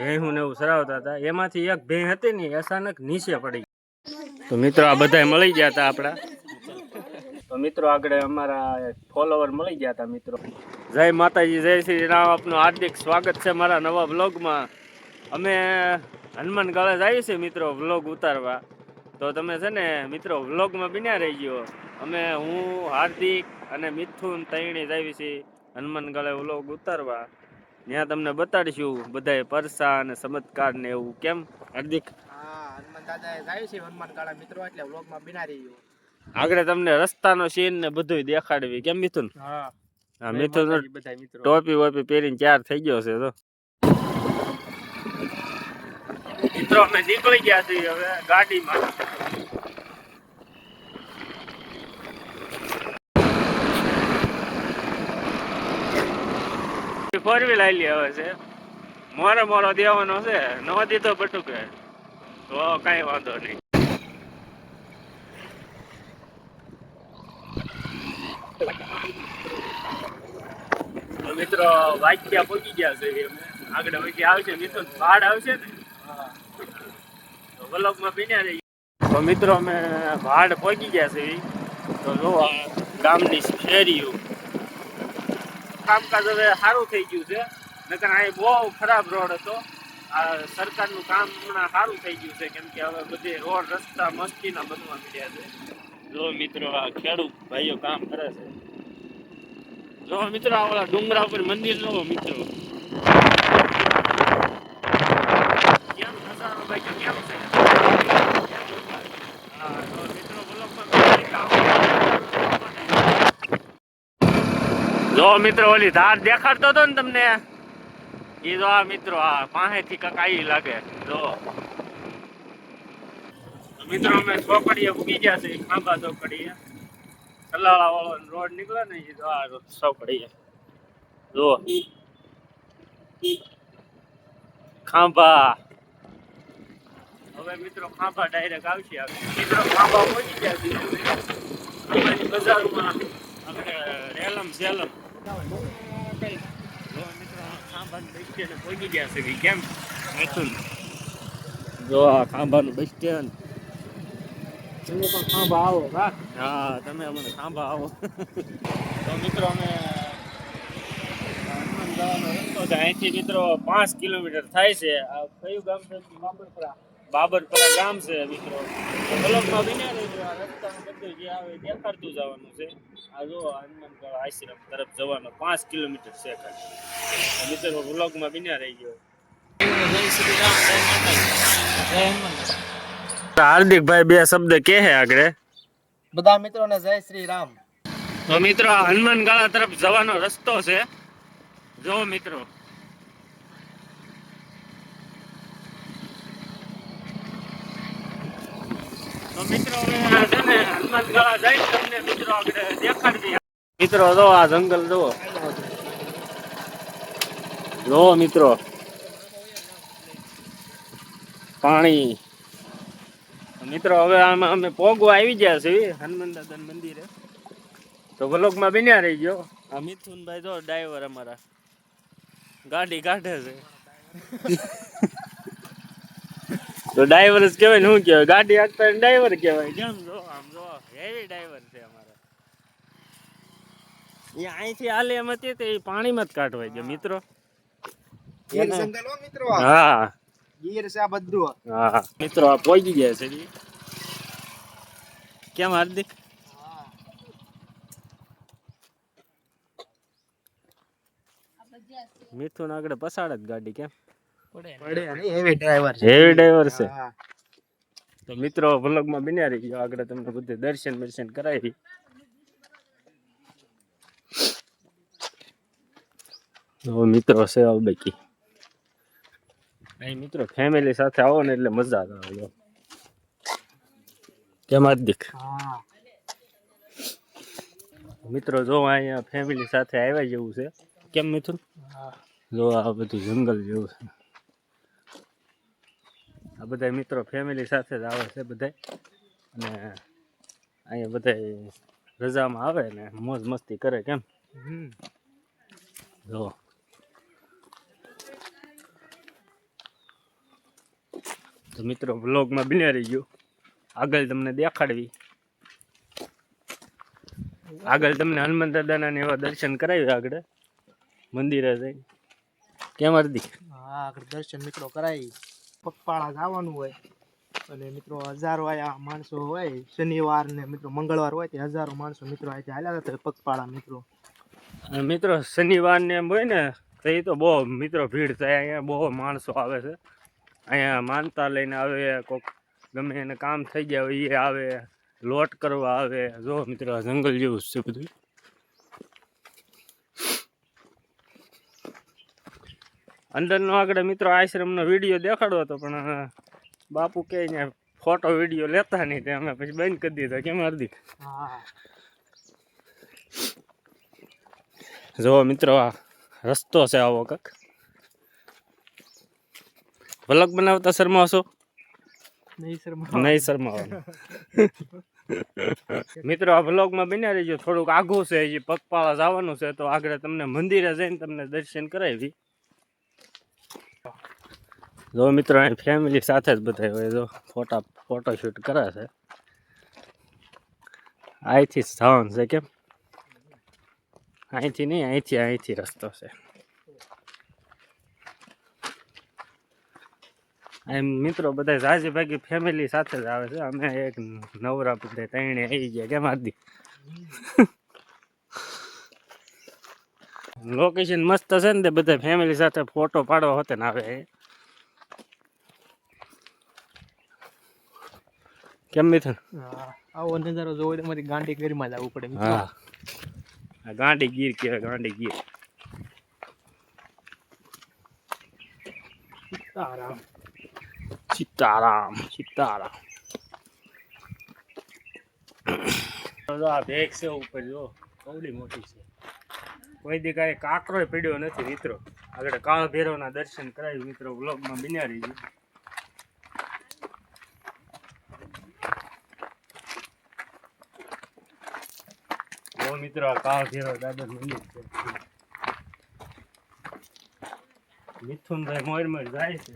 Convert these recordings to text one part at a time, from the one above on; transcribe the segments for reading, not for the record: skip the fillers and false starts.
ભેહું ને એવું સરાવતા હતા, એમાંથી એક ભેહ હતી ને અચાનક નીચે પડી. તો મિત્રો આ બધા મળી ગયા હતા આપણા. તો મિત્રો આગળ અમારા ફોલોવર મળી ગયા હતા. મિત્રો જય માતાજી, જય શ્રી રામ, આપનું હાર્દિક સ્વાગત છે મારા નવા વ્લોગમાં. અમે હનુમાન ગાળા જઈએ છીએ મિત્રો વ્લોગ ઉતારવા. તો તમે છે ને મિત્રો વ્લોગમાં બન્યા રહી ગયો. હું હાર્દિક અને મિથુન તૈણી જઈએ છીએ હનુમાન ગાળે વ્લોગ ઉતારવા. ત્યાં તમને બતાડીશું બધાય પરસા અને ચમત્કાર ને એવું. કેમ હાર્દિક? હા, હનુમાન દાદા જાય છે હનુમાન ગાળા મિત્રો, એટલે વ્લોગમાં બિના રહી. આગળ તમને રસ્તાનો સીન ને બધું દેખાડવી. કેમ મિથુન? હા મિથુન ટોપી વોપી પહેરીને તૈયાર થઈ ગયો છે. તો મિત્રો અમે નીકળી ગયા છીએ હવે ગાડીમાં. ફોર વ્હીલ આવેલી હવે છે, મોરો દેવાનો છે. નો દીધો બટુકે તો કઈ વાંધો નહીં. મિત્રો વાક્યા પહોંચી ગયા છે. આગળ વચ્ચે આવશે મિથુન, ભાડ આવશે ને તો વ્લોગમાં બન્યા રહી. તો મિત્રો અમે ભાડ પહોંચી ગયા છે. તો જો ગામની શેરીઓ કામકાજ હવે સારું થઈ ગયું છે, નકર અહીં બહુ ખરાબ રોડ હતો. આ સરકારનું કામ હમણાં સારું થઈ ગયું છે, કેમ કે હવે બધી રોડ રસ્તા મસ્તીના બનવા મળ્યા છે. જો મિત્રો આ ખેડૂત ભાઈઓ કામ કરે છે. જો મિત્રો આ ડુંગરા ઉપર મંદિર લો મિત્રો, કેમ નજારો ભાઈ કેમ છે. હા તો મિત્રો જો મિત્રો ઓલી ધાર દેખાડતો હતો ને તમને, એ જો આ મિત્રો આ પાસેથી કકાઈ લાગે. જો મિત્રો અમે ચોકડીએ ઉગી ગયા છે, ખાંભા ચોકડીએ. સલાળા વાળો રોડ નીકળે ને એ આ ચોકડીએ. જો ખાંભા, હવે મિત્રો ખાંભા ડાયરેક્ટ આવશે. મિત્રો ખાંભા પહોંચી ગયા છે. ખાંભાની બજારમાં આપણે રેલમ સેલમ. જો મિત્રો ખાંભાનું બસ સ્ટેન્ડ પહોંચી ગયા છે. કેમ મિથુન? જો આ ખાંભાનું બસ સ્ટેન્ડ. તમે પણ ખાંભા આવો. હા તમે અમને ખાંભા આવો. તો મિત્રો અમે હનુમાન જવાનો રસ્તો છે. અહીંથી મિત્રો 5 કિલોમીટર થાય છે. આ કયું ગામ છે? બાબરપરા ગામ છે મિત્રો. બ્લોકમાં બન્યા રહેજો. આ રસ્તાનું બધું જે આવે દેખાડતું જવાનું છે. આ જો હનુમાન ગાળા આશ્રમ તરફ જવાનો 5 કિલોમીટર છે ખાલી. મિત્રો બ્લોકમાં બન્યા રહી ગયો. જય શ્રી રામ, જય માતાજી, જય હનુમાન. હાર્દિકભાઈ બે શબ્દ કહે આગળ બધા મિત્રોને જય શ્રી રામ. તો મિત્રો આ હનુમાન ગાળા તરફ જવાનો રસ્તો છે. જો મિત્રો તો મિત્રો હવે છે ને હનુમાન ગાળા જાય તમને મિત્રો આગળ દેખાડવી. મિત્રો જો આ જંગલ જો મિત્રો પાણી. મિત્રો હવે આમાં અમે પોગવા આવી ગયા છે હનુમાન દાદા મંદિરે. તો વ્લોગમાં બન્યા રહી ગયો. આ મિથુનભાઈ જો ડ્રાઈવર અમારા ગાડી કાઢે છે. તો ડ્રાઈવર જ કહેવાય ને, શું કહેવાય? ગાડી હાંકતા ડ્રાઈવર કહેવાય. કેમ જો આમ જો હેવી ડ્રાઈવર છે અમારા. એ અહીંથી હાલે એમ હતી તો એ પાણીમાં જ કાઢવાય છે મિત્રો. હા ગીર છે આ બધું. હા મિત્રો આ પહોંચી ગયા છે. કેમ હાર્દિક? મિથુન આગળ પસાડે જ ગાડી. કેમ પડે નહીં, હેવી ડ્રાઈવર છે. હેવી ડ્રાઈવર છે. તો મિત્રો વ્લોગમાં બન્યા રહી ગયો. આગળ તમને બધે દર્શન કરાવી. તો મિત્રો છે બાકી અહીં મિત્રો ફેમિલી સાથે આવો ને એટલે મજા આવે. કેમ હાર્દિક? મિત્રો જો અહીંયા ફેમિલી સાથે આવ્યા જેવું છે. કેમ મિથુન? જો આ બધું જંગલ જેવું છે. આ બધા મિત્રો ફેમિલી સાથે જ આવે છે બધા. અને અહીંયા બધા રજામાં આવે ને મોજ મસ્તી કરે. કેમ જો તો મિત્રો વ્લોગમાં બન્યા રહી ગયો, આગળ તમને દેખાડવી. આગળ તમને હનુમાન દાદાના ને એવા દર્શન કરાવ્યા આગળ મંદિરે જઈને. કેમ અરદી? હા, આગળ દર્શન મિત્રો કરાવી. પગપાળા જવાનું હોય અને મિત્રો હજારો આયા માણસો હોય. શનિવાર ને મિત્રો મંગળવાર હોય તે હજારો માણસો મિત્રો આજે હાલ્યા હતા પગપાળા મિત્રો. અને મિત્રો શનિવાર ને એમ હોય ને તો એ તો બહુ મિત્રો ભીડ થાય. અહીંયા બહુ માણસો આવે છે. અહીંયા માનતા લઈને આવે, કોઈક ગમે એને કામ થઈ ગયા હોય એ આવે, લોટ કરવા આવે. જો મિત્રો આ જંગલ જેવું છે બધું. અંદરનો આગળ મિત્રો આશ્રમનો વિડીયો દેખાડો હતો પણ બાપુ કે અહીંયા ફોટો વિડીયો લેતા નહીં તે અમે પછી બંધ કરી દીધો. કેમ હાર્દિક? હા, જો મિત્રો આ રસ્તો છે આવો કંઈક. વ્લોગ બનાવતા શરમાવશો? નહીં શરમાવાનું. મિત્રો આ વ્લોગમાં બન્યા રહીજો. થોડુંક આઘું છે, હજી પગપાળા જવાનું છે તો આગળ તમને મંદિરે જઈને તમને દર્શન કરાવી. જો મિત્રો અહીં ફેમિલી સાથે જ બધા હોય. જો ફોટોશૂટ કરે છે. અહીંથી જ જવાનું છે. કેમ? અહીંથી નહીં, અહીંથી રસ્તો છે. એમ મિત્રો બધા જાજી ભાગી ફેમિલી સાથે જ આવે છે. અમે એક નવરા બધા ત્રણે આવી ગયા. કેમ આદિ? લોકેશન મસ્ત છે ને તે બધા ફેમિલી સાથે ફોટો પાડવા હોતે ને આવે. કેમ મિથુન? આવો નજારો જોવો તમારી ગાંડી ગીરમાં જવું પડે. હા, ગાંડી ગીર કહેવાય, ગાંડી ગીર. સીતારામ. આ બેગ છે ઉપર, જો કવડી મોટી છે. કોઈ દી કાંઈ કાંકરો પડ્યો નથી મિત્રો. આગળ કાળ ભૈરવના દર્શન કરાવી મિત્રો. વ્લોગમાં બન્યા રહીજો. મિત્રો આ કાળ ભૈરવ દાદા મંદિર છે. મિથુનભાઈ મોર જાય છે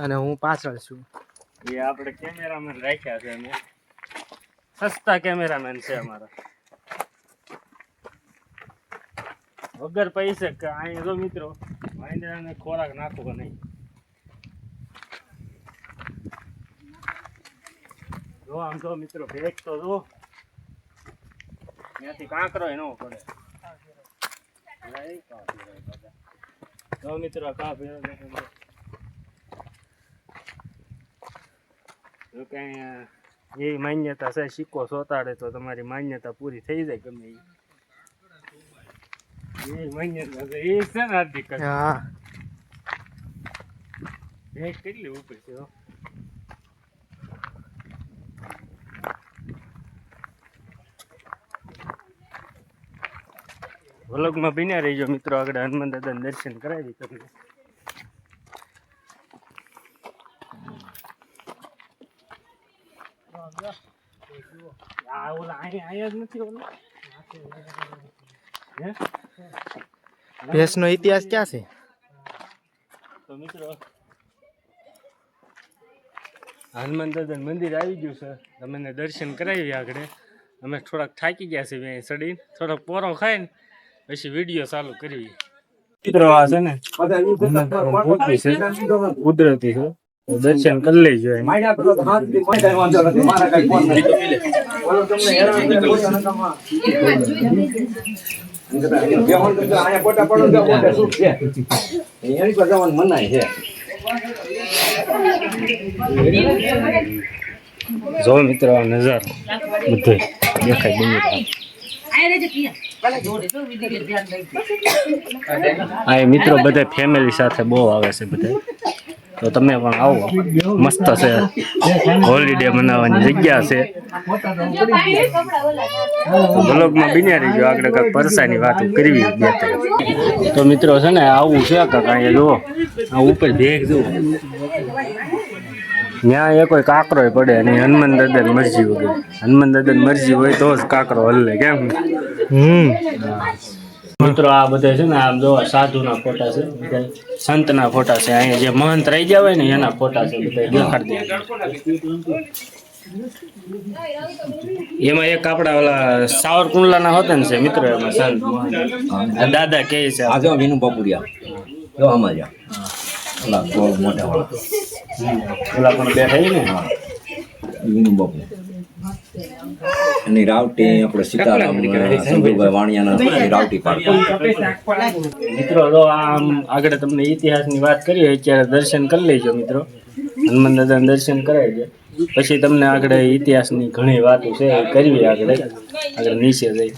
અને હું પાછળ છું. એ આપણે કેમેરામેન રાખ્યા છે. અમે સસ્તા કેમેરામેન છે અમારા. વગર પૈસે કે અહીંયા જો મિત્રો વાંદરાને ખોરાક નાખવો નહીં. જો આમ જો મિત્રો ભેગ તો જો ત્યાંથી કાંકરો ન પડે. જો મિત્રો કા ભેરો જો કઈ એવી માન્યતા છે, સિક્કો સોતાડે તો તમારી માન્યતા પૂરી થઈ જાય. ગમે એ માન્યતા છે. એ છે ને હાર્દિક? હા, ભેગ કેટલી ઉપર છે. વ્લોગમાં બન્યા રહીજો મિત્રો. આગળ હનુમાન દાદાના દર્શન કરાવી તમને. ભેંસનો ઇતિહાસ ક્યાં છે? તો મિત્રો હનુમાન દાદાનું મંદિર આવી ગયું છે. તમને દર્શન કરાવી. આગળ અમે થોડાક થાકી ગયા છીએ અહીં ચડીને. થોડોક પોરો ખાઈને પછી વિડીયો ચાલુ કરવી. મિત્રો આ છે ને કુદરતી છે, દર્શન કરી લેજો. જો મિત્રો આ નજારો બધો દેખાય બની. આ મિત્રો બધા ફેમિલી સાથે બહુ આવે છે બધા. તો તમે પણ આવો, મસ્ત છે. હોલિડે મનાવવાની જગ્યા છે. બ્લોગમાં બન્યા રહીજો. આગળ કાંઈક પરસાની વાતો કરવી ગયા. તો મિત્રો છે ને આવું છે કાંક. અહીંયા જુઓ આ ઉપર ભેગ જુઓ. ત્યાં એ કોઈ કાંકરો પડે અને હનુમાન દાદાની મરજી વગર. હનુમાન દાદાની મરજી હોય તો જ કાંકરો હલે. કેમ? મિત્રો આ બધા છે ને આમ જો સાધુના ફોટા છે, બધા સંતના ફોટા છે, અહીંયા જે મહંત રહી ગયા હોય ને એના ફોટા છે, બધા દેખાડી દે. એમાં એક આપડા ઓલા સાવરકુંડલાના હોતા ને છે મિત્રો, એમાં સંત મહંત આ દાદા કહે છે આ જો વિનુ બાપુરિયા જો આમાં જા ઓલા ગોળ મોટા વાળા ઓલા પણ બેઠા છે ને. વિનુ બાપુ એની રાવટી આપણે સીતારામ સંજુભાઈ વાણિયાના રાવટી પાડતા. મિત્રો જો આમ આગળ તમને ઇતિહાસની વાત કરીએ, અત્યારે દર્શન કરી લેજો મિત્રો, હનુમાન દાદાના દર્શન કરાવી દે, પછી તમને આગળ ઇતિહાસની ઘણી વાતો છે એ કરવી આગળ નીચે જઈ.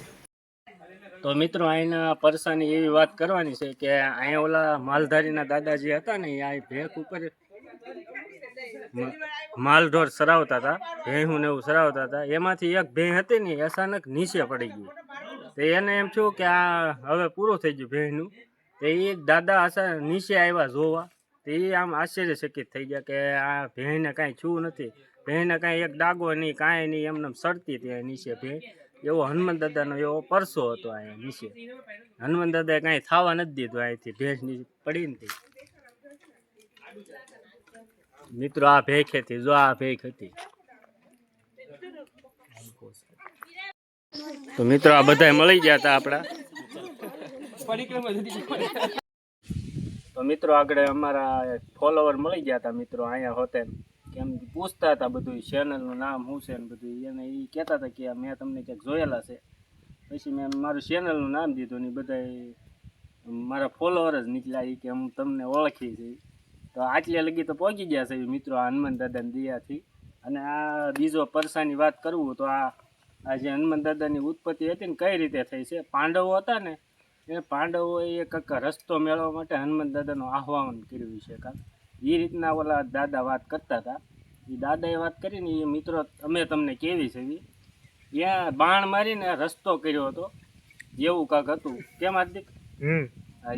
તો મિત્રો અહીંના પરસાની એવી વાત કરવાની છે કે અહીંયા ઓલા માલધારીના દાદાજી હતા ને, એ ભેખ ઉપર માલઢોર સરાવતા હતા, ભેહું ને એવું સરાવતા હતા. એમાંથી એક ભેહ હતી ને અચાનક નીચે પડી ગયું. તો એને એમ થયું કે આ હવે પૂરું થઈ ગયું ભેહનું. તો એ દાદા અચાનક નીચે આવ્યા જોવા, તો એ આમ આશ્ચર્યચકિત થઈ ગયા કે આ ભેહને કાંઈ છૂ નથી, ભેહને કાંઈ એક ડાગો નહીં, કાંઈ નહીં, એમને સડતી ત્યાં નીચે ભેહ. એવો હનુમાન દાદાનો એવો પરસો હતો અહીંયા નીચે. હનુમાન દાદાએ કાંઈ થવા નથી દીધું અહીંથી, ભેંસ નીચે પડી નથી. મિત્રો આ ભેખ હતી, જો આ ભેખ હતી. તો મિત્રો આ બધા મળી ગયા હતા આપડા. તો મિત્રો આગળ અમારા ફોલોવર મળી ગયા હતા મિત્રો અહીંયા હોતે, કેમ પૂછતા હતા બધું ચેનલનું નામ શું છે ને બધું, એને એ કહેતા હતા કે મેં તમને ક્યાંક જોયેલા છે. પછી મેં મારું ચેનલનું નામ દીધું ને બધા મારા ફોલોવર જ નીકળ્યા એ કે હું તમને ઓળખી છે. તો આટલે લગી તો પહોંચી ગયા છે મિત્રો આ હનુમાન દાદાની દયાથી. અને આ બીજો પરસાની વાત કરવું તો આ જે હનુમાન દાદાની ઉત્પત્તિ હતી ને કઈ રીતે થઈ છે, પાંડવો હતા ને એ પાંડવોએ એક રસ્તો મેળવવા માટે હનુમાન દાદાનું આહ્વાન કર્યું છે કાંક, એ રીતના ઓલા દાદા વાત કરતા હતા. એ દાદાએ વાત કરીને એ મિત્રો અમે તમને કેવી છે, ત્યાં બાણ મારીને રસ્તો કર્યો હતો એવું કાંક હતું. કેમ હાર્દિક?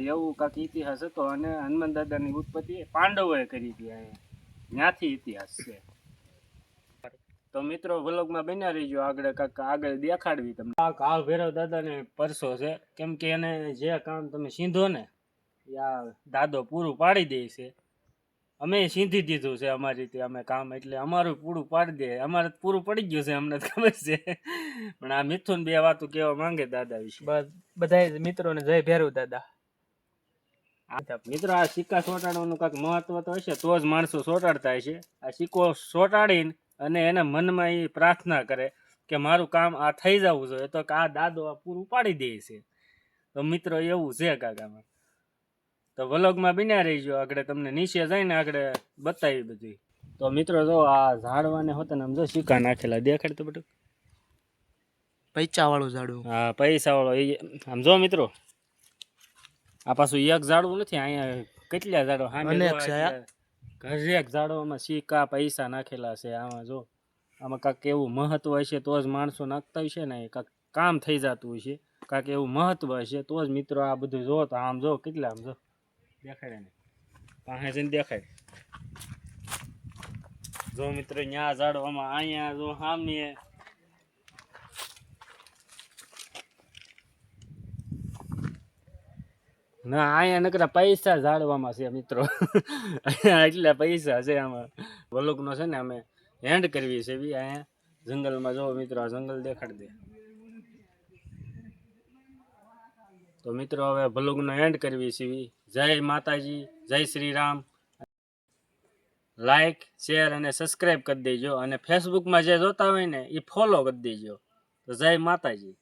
એવું કાંક ઇતિહાસ હતો. અને હનુમાન દાદાની ઉત્પત્તિ પાંડવોએ કરી હતી, અહીંયા ત્યાંથી ઇતિહાસ છે. તો મિત્રો વ્લોગમાં બન્યા રહીજો, આગળ દેખાડવી તમને. આ કાળ ભૈરવ દાદાને પરસો છે, કેમ કે એને જે કામ તમે સીંધો ને આ દાદો પૂરું પાડી દે છે. અમે સીંધી દીધું છે અમારી રીતે અમે કામ, એટલે અમારું પૂરું પાડી દે. અમારે પૂરું પડી ગયું છે, અમને ખબર છે. પણ આ મિથુન બે વાતો કહેવા માંગે દાદા વિશે. બસ બધા મિત્રોને જય ભૈરવ દાદા. મિત્રો આ સિક્કા ચોંટાડવાનું કાંઈક મહત્વ તો હશે, તો જ માણસો ચોંટાડતા હશે. આ સિક્કો ચોંટાડીને અને એને મનમાં એ પ્રાર્થના કરે કે મારું કામ આ થઈ જવું જોઈએ, તો આ દાદો આ પૂરું પાડી દે છે. તો મિત્રો એવું છે કાકામાં. તો વ્લોગમાં બન્યા રહીજો, આગળ તમને નીચે જઈને આગળ બતાવી બધું. તો મિત્રો જો આ ઝાડવાને હોતા ને આમ જો સિક્કા નાખેલા દેખાડ તો બધું, પૈસા વાળું ઝાડવું. હા પૈસા વાળો. એ આમ જો મિત્રો આ પાછું એક ઝાડવું નથી, અહીંયા કેટલા ઝાડો ઘરેક ઝાડોમાં સિક્કા પૈસા નાખેલા છે. આમાં જો આમાં કાંક એવું મહત્વ હશે તો જ માણસો નાખતા હશે ને, કાંક કામ થઈ જતું હશે, કાંક એવું મહત્વ હશે તો જ મિત્રો આ બધું જો. તો આમ જો કેટલા, આમ જો દેખાડે ને પાસે જઈને દેખાય. જો મિત્રો ત્યાં ઝાડવામાં, અહીંયા જો સામે ના, અહીંયા નકરા પૈસા ઝાડવામાં છે મિત્રો. અહીંયા એટલા પૈસા છે આમાં. વ્લોગનો છે ને અમે એન્ડ કરવી છે અહીંયા જંગલમાં. જો મિત્રો આ જંગલ દેખાડી દે. તો મિત્રો હવે વ્લોગનો એન્ડ કરવી છે. જય માતાજી, જય શ્રી રામ. લાઈક, શેર અને સબસ્ક્રાઈબ કરી દેજો. અને ફેસબુકમાં જે જોતા હોય ને એ ફોલો કરી દેજો. તો જય માતાજી.